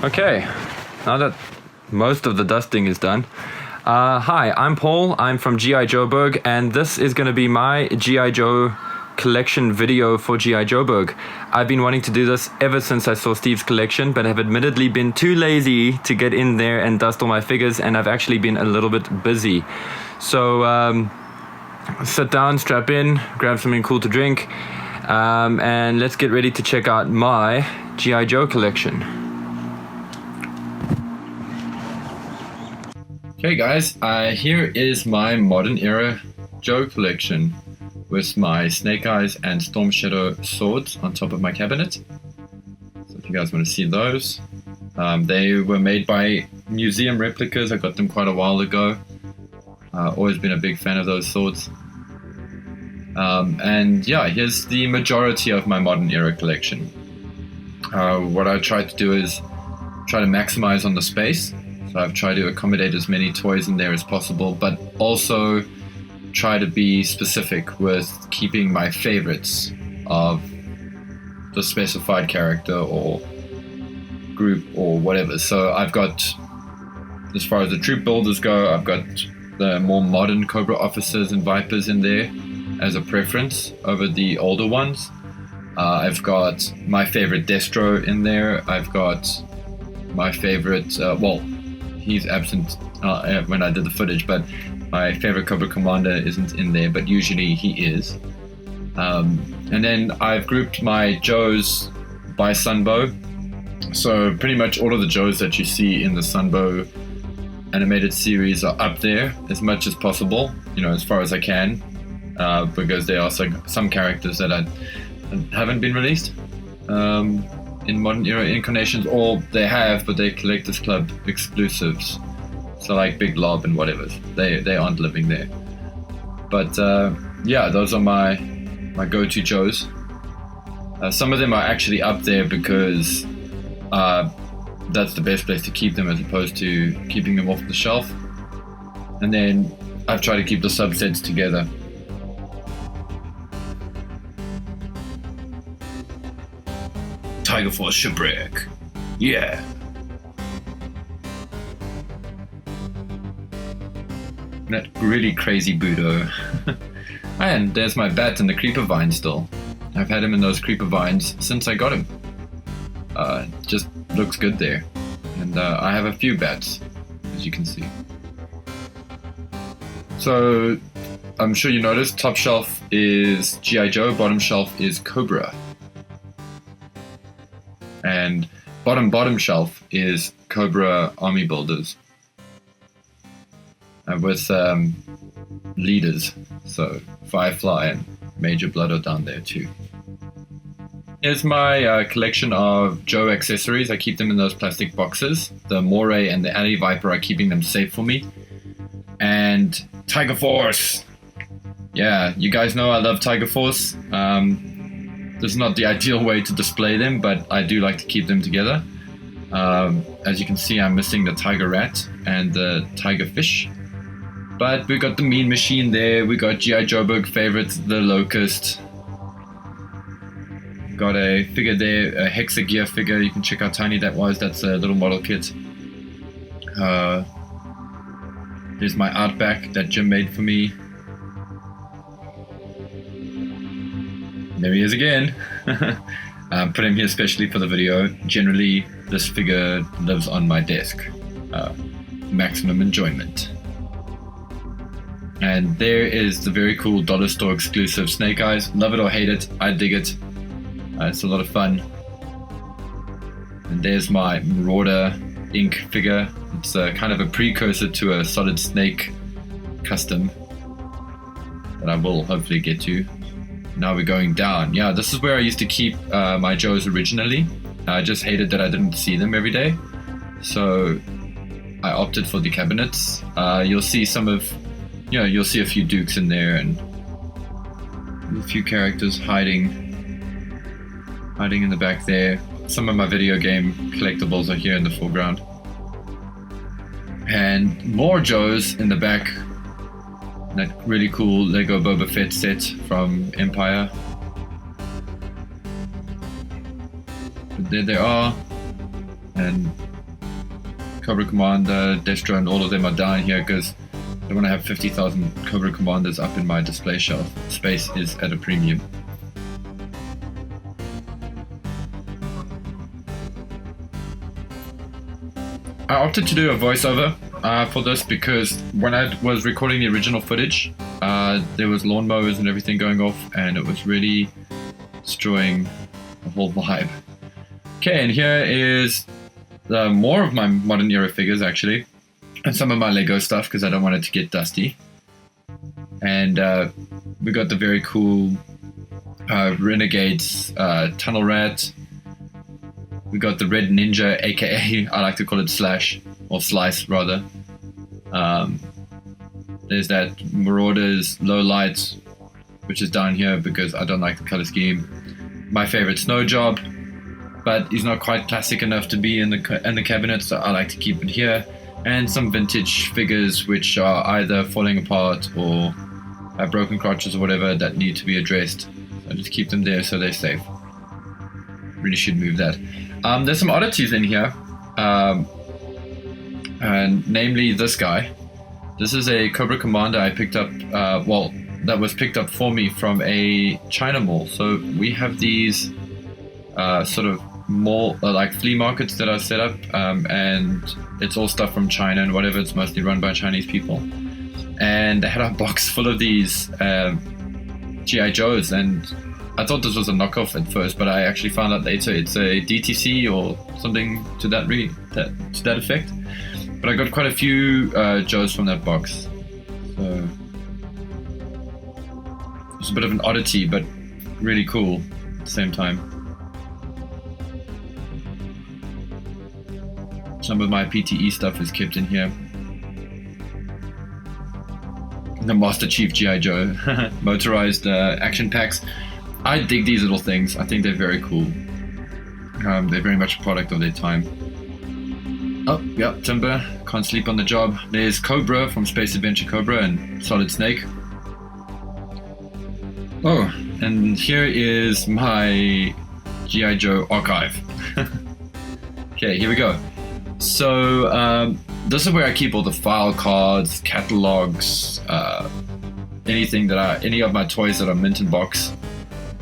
Okay, now that most of the dusting is done. Hi, I'm Paul. I'm from G.I. Joeberg, and this is going to be my G.I. Joe collection video for G.I. Joeberg. I've been wanting to do this ever since I saw Steve's collection, but have admittedly been too lazy to get in there and dust all my figures, and I've actually been a little bit busy. So sit down, strap in, grab something cool to drink, and let's get ready to check out my G.I. Joe collection. Okay guys, here is my modern era Joe collection with my Snake Eyes and Storm Shadow swords on top of my cabinet. So if you guys want to see those, they were made by museum replicas. I got them quite a while ago. Always been a big fan of those swords. And yeah, here's the majority of my modern era collection. What I tried to do is try to maximize on the space. So I've tried to accommodate as many toys in there as possible, but also try to be specific with keeping my favorites of the specified character or group or whatever. So I've got, as far as the troop builders go, I've got the more modern Cobra officers and Vipers in there as a preference over the older ones. I've got my favorite Destro in there. I've got my favorite, well, he's absent when I did the footage, but my favorite Cobra Commander isn't in there, but usually he is. And then I've grouped my Joes by Sunbow. So pretty much all of the Joes that you see in the Sunbow animated series are up there as much as possible, you know, as far as I can, because there are some characters that haven't been released in modern era incarnations, or they have, but they're Collectors Club exclusives. So like Big Lob and whatever, they aren't living there. But yeah, those are my go-to Joes. Some of them are actually up there because that's the best place to keep them as opposed to keeping them off the shelf. And then I've tried to keep the subsets together. Tiger Force Shipwreck. Yeah. That really crazy Budo. And there's my bat in the creeper vine still. I've had him in those creeper vines since I got him. Just looks good there. And I have a few bats, as you can see. So I'm sure you noticed, top shelf is G.I. Joe, bottom shelf is Cobra. And bottom shelf is Cobra Army Builders. With leaders, so Firefly and Major Blood are down there too. Here's my collection of Joe accessories. I keep them in those plastic boxes. The Moray and the Alley Viper are keeping them safe for me. And Tiger Force! Yeah, you guys know I love Tiger Force. This is not the ideal way to display them, but I do like to keep them together. As you can see, I'm missing the Tiger Rat and the Tiger Fish. But we got the Mean Machine there, we got G.I. Joeberg favorites, the Locust. Got a figure there, a Hexagear figure, you can check how tiny that was, that's a little model kit. Here's my Outback that Jim made for me. There he is again. Put him here especially for the video. Generally, this figure lives on my desk. Maximum enjoyment. And there is the very cool dollar store exclusive Snake Eyes. Love it or hate it, I dig it. It's a lot of fun. And there's my Marauder Ink figure. It's kind of a precursor to a Solid Snake custom that I will hopefully get to. Now we're going down. Yeah, this is where I used to keep my Joes originally. I just hated that I didn't see them every day. So I opted for the cabinets. You'll see you'll see a few Dukes in there and a few characters hiding in the back there. Some of my video game collectibles are here in the foreground. And more Joes in the back. That really cool Lego Boba Fett set from Empire. But there they are. And Cobra Commander, Destro, and all of them are down here because I want to have 50,000 Cobra Commanders up in my display shelf. Space is at a premium. I opted to do a voiceover for this because when I was recording the original footage, there was lawnmowers and everything going off, and it was really destroying the whole vibe. Okay, and here is more of my modern era figures actually, and some of my Lego stuff because I don't want it to get dusty. And we got the very cool Renegades Tunnel Rat. We got the Red Ninja, aka I like to call it Slash, or Slice rather. There's that Marauders Low Light, which is down here because I don't like the color scheme. My favorite Snow Job, but he's not quite classic enough to be in the cabinet, so I like to keep it here. And some vintage figures which are either falling apart or have broken crotches or whatever that need to be addressed. I just keep them there so they're safe. Really should move that. There's some oddities in here, and namely this guy. This is a Cobra Commander I picked up, that was picked up for me from a China mall. So we have these sort of mall, like flea markets that are set up, and it's all stuff from China and whatever. It's mostly run by Chinese people. And they had a box full of these G.I. Joes, and I thought this was a knockoff at first, but I actually found out later it's a DTC or something to that effect. But I got quite a few Joes from that box, so it's a bit of an oddity, but really cool at the same time. Some of my PTE stuff is kept in here. The Master Chief G.I. Joe motorized action packs. I dig these little things. I think they're very cool. They're very much a product of their time. Oh, yeah, Timber. Can't sleep on the job. There's Cobra from Space Adventure Cobra and Solid Snake. Oh, and here is my G.I. Joe archive. Okay, here we go. So, this is where I keep all the file cards, catalogs, any of my toys that are mint in box.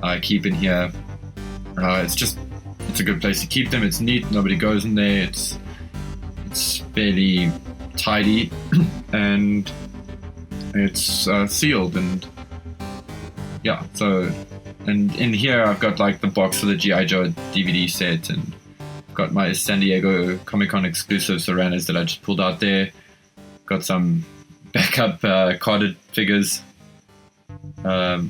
I keep in here. It's a good place to keep them. It's neat. Nobody goes in there. It's fairly tidy, and it's sealed. And yeah, so and in here I've got like the box for the G.I. Joe DVD set, and I've got my San Diego Comic-Con exclusive Serranas that I just pulled out there. Got some backup carded figures. Yeah.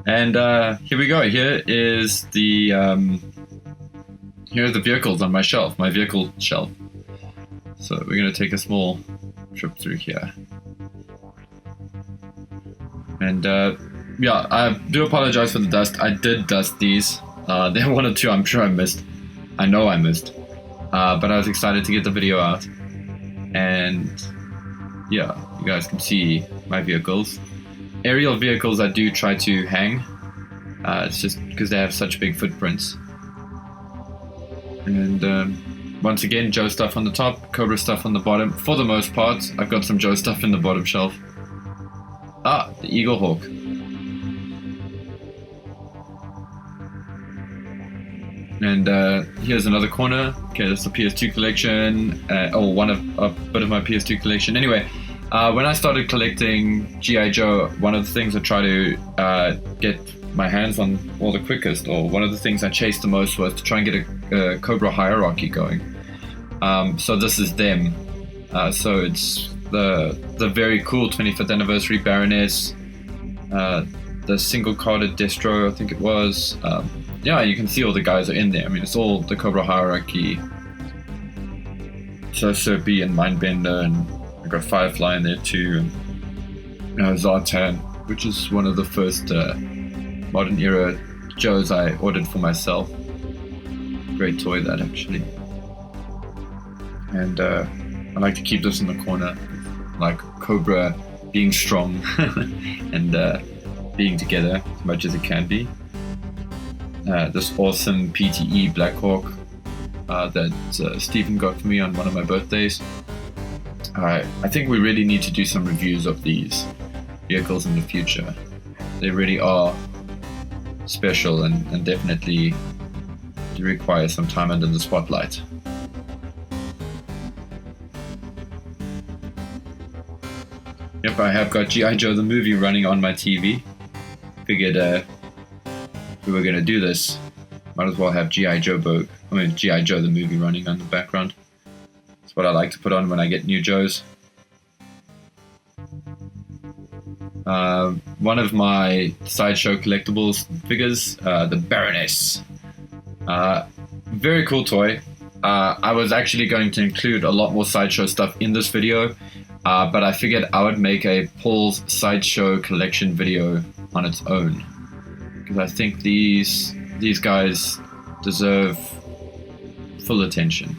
And here we go. Here is the vehicles on my shelf, my vehicle shelf. So we're gonna take a small trip through here. And yeah, I do apologize for the dust. I did dust these. There were one or two I'm sure I missed. I know I missed. But I was excited to get the video out. And yeah, you guys can see my vehicles. Aerial vehicles I do try to hang. It's just because they have such big footprints. And once again, Joe stuff on the top, Cobra stuff on the bottom. For the most part, I've got some Joe stuff in the bottom shelf. Ah, the Eagle Hawk. And here's another corner. Okay, that's the PS2 collection, or a bit of my PS2 collection. Anyway, when I started collecting G.I. Joe, one of the things I try to get my hands on all the quickest, or one of the things I chased the most, was to try and get a Cobra hierarchy going. So this is them. So it's the very cool 25th Anniversary Baroness, the single carded Destro, I think it was. Yeah, you can see all the guys are in there. I mean, it's all the Cobra hierarchy. So Serpy and Mindbender, and I got Firefly in there too, and Zartan, which is one of the first modern era Joes I ordered for myself. Great toy, that actually. And I like to keep this in the corner, like Cobra being strong and being together as much as it can be. this awesome PTE Blackhawk that Stephen got for me on one of my birthdays. I think we really need to do some reviews of these vehicles in the future. They really are special and definitely do require some time under the spotlight. Yep, I have got G.I. Joe the movie running on my TV. Figured if we were going to do this, might as well have G.I. Joe the movie running on the background. That's what I like to put on when I get new Joes. One of my Sideshow collectibles figures, the Baroness. Very cool toy. I was actually going to include a lot more Sideshow stuff in this video, but I figured I would make a Paul's Sideshow collection video on its own, because I think these guys deserve full attention.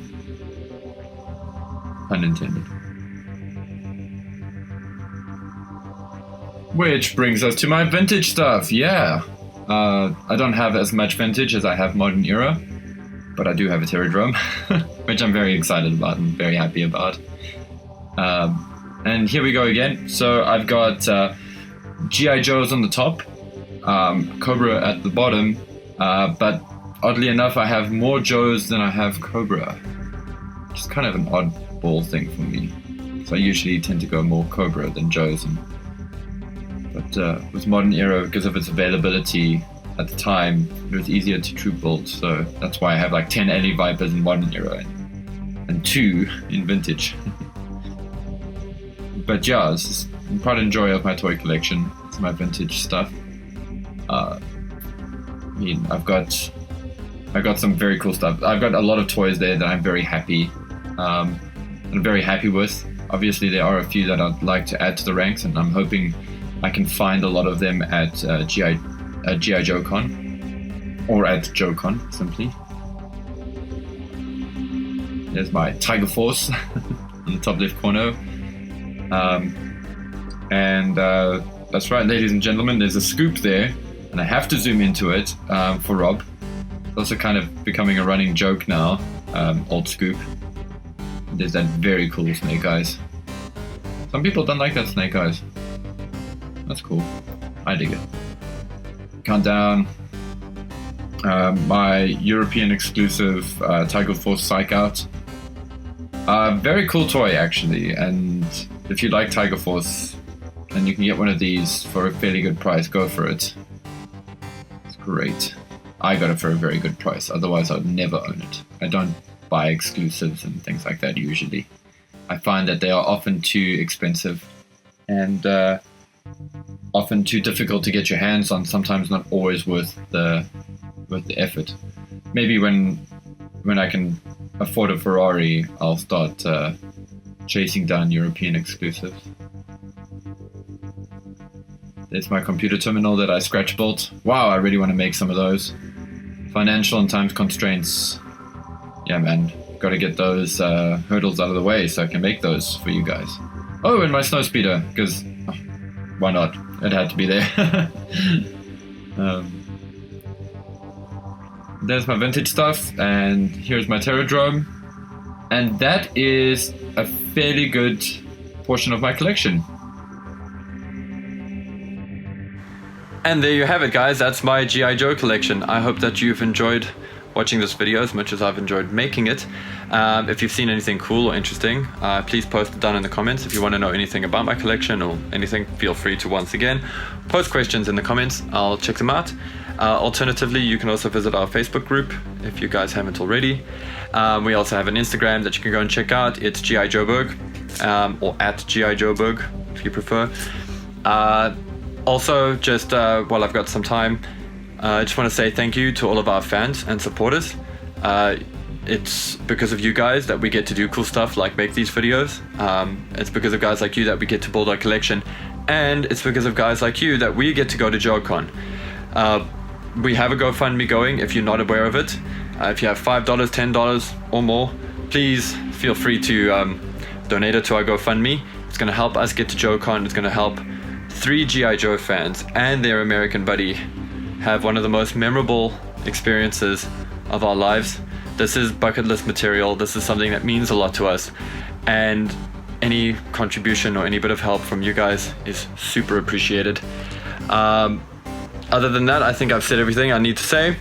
Pun intended. Which brings us to my vintage stuff. Yeah, I don't have as much vintage as I have modern era, but I do have a Pterodrome, which I'm very excited about and very happy about. And here we go again. So I've got G.I. Joes on the top, Cobra at the bottom, but oddly enough, I have more Joes than I have Cobra, which is kind of an oddball thing for me. So I usually tend to go more Cobra than Joes. But with modern era, because of its availability at the time, it was easier to troop build. So that's why I have like 10 LE Vipers in modern era and 2 in vintage. But yeah, I'm quite an enjoyer of my toy collection. It's my vintage stuff. I mean, I've got some very cool stuff. I've got a lot of toys there that I'm very happy with. Obviously, there are a few that I'd like to add to the ranks, and I'm hoping I can find a lot of them at G.I. Joecon, or at Joecon simply. There's my Tiger Force on the top left corner. That's right, ladies and gentlemen, there's a scoop there, and I have to zoom into it for Rob. It's also kind of becoming a running joke now, old scoop. There's that very cool Snake Eyes. Some people don't like that Snake Eyes. That's cool. I dig it. Countdown. My European exclusive Tiger Force Psych Out. Very cool toy, actually, and if you like Tiger Force and you can get one of these for a fairly good price, go for it. It's great. I got it for a very good price, otherwise I'd never own it. I don't buy exclusives and things like that usually. I find that they are often too expensive and often too difficult to get your hands on, sometimes not always worth the effort. Maybe when I can afford a Ferrari, I'll start chasing down European exclusives. There's my computer terminal that I scratch built. Wow, I really want to make some of those. Financial and time constraints. Yeah, man, got to get those hurdles out of the way so I can make those for you guys. Oh, and my snowspeeder, because why not? It had to be there. There's my vintage stuff, and here's my Pterodrome, and that is a fairly good portion of my collection. And there you have it, guys. That's my G.I. Joe collection. I hope that you've enjoyed watching this video as much as I've enjoyed making it. If you've seen anything cool or interesting, please post it down in the comments. If you want to know anything about my collection or anything, feel free to once again post questions in the comments. I'll check them out. Alternatively, you can also visit our Facebook group if you guys haven't already. We also have an Instagram that you can go and check out. It's G.I. Joeberg, or at G.I. Joeberg if you prefer. Also, just while I've got some time, I just want to say thank you to all of our fans and supporters. It's because of you guys that we get to do cool stuff like make these videos. It's because of guys like you that we get to build our collection. And it's because of guys like you that we get to go to Joecon. We have a GoFundMe going if you're not aware of it. If you have $5, $10 or more, please feel free to donate it to our GoFundMe. It's going to help us get to Joecon. It's going to help 3 G.I. Joe fans and their American buddy have one of the most memorable experiences of our lives. This is bucket list material. This is something that means a lot to us, and any contribution or any bit of help from you guys is super appreciated. Other than that, I think I've said everything I need to say.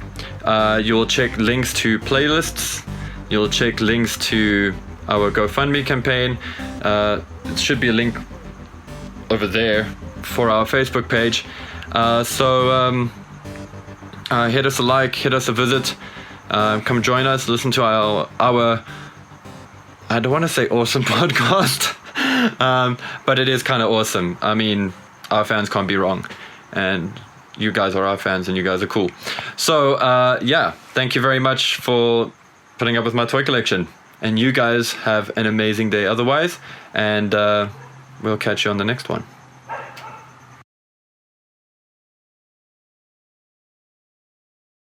You'll check links to playlists. You'll check links to our GoFundMe campaign. It should be a link over there for our Facebook page. So hit us a like, hit us a visit. Come join us, listen to our I don't want to say awesome podcast, but it is kind of awesome. I mean, our fans can't be wrong, and you guys are our fans, and you guys are cool. So yeah, thank you very much for putting up with my toy collection, and you guys have an amazing day otherwise, and we'll catch you on the next one.